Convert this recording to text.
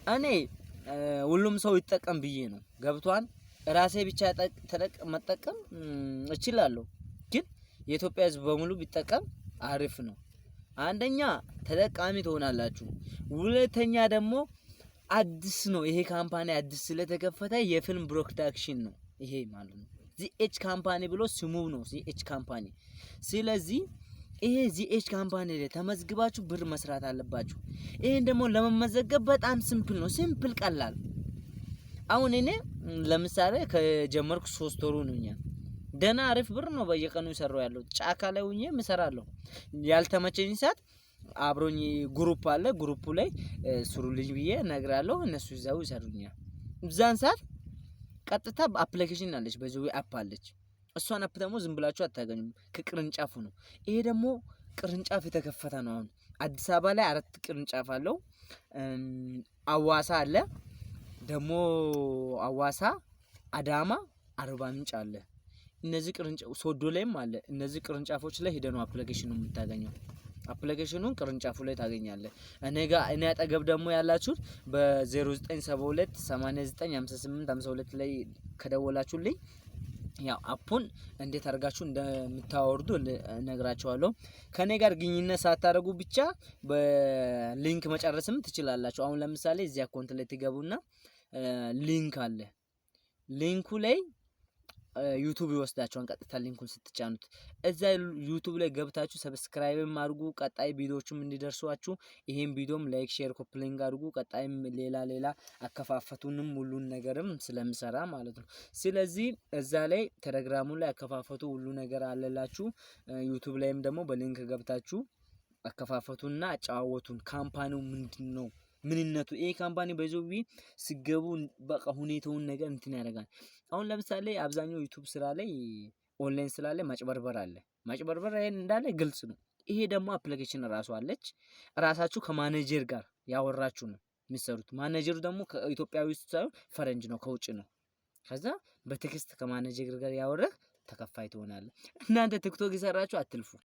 እኔ ሁሉም ሰው ይጠቀም ብዬ ነው ገብቷን ራሴ ብቻ መጠቀም እችላለሁ ግን የኢትዮጵያ ህዝብ በሙሉ ቢጠቀም አሪፍ ነው። አንደኛ ተጠቃሚ ትሆናላችሁ። ሁለተኛ ደግሞ አዲስ ነው ይሄ ካምፓኒ አዲስ ስለተከፈተ የፊልም ፕሮዳክሽን ነው ይሄ ማለት ነው። ዚኤች ካምፓኒ ብሎ ስሙ ነው ዚኤች ካምፓኒ። ስለዚህ ይሄ ዚኤች ካምፓኒ ላይ ተመዝግባችሁ ብር መስራት አለባችሁ። ይሄን ደግሞ ለመመዝገብ በጣም ሲምፕል ነው ሲምፕል ቀላል። አሁን እኔ ለምሳሌ ከጀመርኩ 3 ወሩ ነኛል። ደና አሪፍ ብር ነው በየቀኑ ይሰራው ያለው ጫካ ላይ ሆኜ እሰራለሁ። ያልተመቸኝ ሰዓት አብሮኝ ግሩፕ አለ ግሩፑ ላይ ስሩልኝ ብዬ እነግራለሁ እነሱ ይዛው ይሰሩኛል። እዛን ሰዓት ቀጥታ በአፕሊኬሽን አለች በዚሁ አፕ አለች። እሷን አፕ ደግሞ ዝም ብላችሁ አታገኙም ከቅርንጫፉ ነው። ይሄ ደግሞ ቅርንጫፍ የተከፈተ ነው። አሁን አዲስ አበባ ላይ 4 ቅርንጫፍ አለው። አዋሳ አለ ደግሞ አዋሳ አዳማ አርባ ምንጭ አለ። እነዚህ ቅርንጫፍ ሶዶ ላይም አለ። እነዚህ ቅርንጫፎች ላይ ሄደህ ነው አፕሊኬሽኑን የምታገኘው። አፕሊኬሽኑን ቅርንጫፉ ላይ ታገኛለህ። እኔ አጠገብ ደግሞ ያላችሁት በ0972 89 58 52 ላይ ከደወላችሁልኝ ያው አፑን እንዴት አድርጋችሁ እንደምታወርዱ እነግራችኋለሁ። ከኔ ጋር ግንኙነት ሳታደርጉ ብቻ በሊንክ መጨረስም ትችላላችሁ። አሁን ለምሳሌ እዚህ አካውንት ላይ ትገቡና ሊንክ አለ ሊንኩ ላይ ዩቲዩብ ይወስዳችኋል። ቀጥታ ሊንኩን ስትጫኑት እዛ ዩቲዩብ ላይ ገብታችሁ ሰብስክራይብም አድርጉ ቀጣይ ቪዲዮዎችም እንዲደርሷችሁ ይሄን ቪዲዮም ላይክ ሼር ኮፒ ሊንክ አድርጉ። ቀጣይም ሌላ አከፋፈቱንም ሁሉን ነገርም ስለምሰራ ማለት ነው። ስለዚህ እዛ ላይ ቴሌግራሙ ላይ አከፋፈቱ ሁሉ ነገር አለላችሁ። ዩቲዩብ ላይም ደግሞ በሊንክ ገብታችሁ አከፋፈቱና አጫዋወቱን ካምፓኒው ምንድነው ምንነቱ ይሄ ካምፓኒ በጆቢ ሲገቡ በቃ ሁኔታውን ነገር እንትን ያደርጋል። አሁን ለምሳሌ አብዛኛው ዩቲዩብ ስራ ላይ ኦንላይን ስራ ላይ ማጭበርበር አለ። ማጭበርበር ይሄን እንዳለ ግልጽ ነው። ይሄ ደግሞ አፕሊኬሽን ራሱ አለች። ራሳችሁ ከማኔጀር ጋር ያወራችሁ ነው የሚሰሩት። ማኔጀሩ ደግሞ ከኢትዮጵያዊ ውስጥ ሳይሆን ፈረንጅ ነው ከውጭ ነው። ከዛ በቴክስት ከማኔጀር ጋር ያወራህ ተከፋይ ትሆናለህ። እናንተ ቲክቶክ ይሰራችሁ አትልፉ።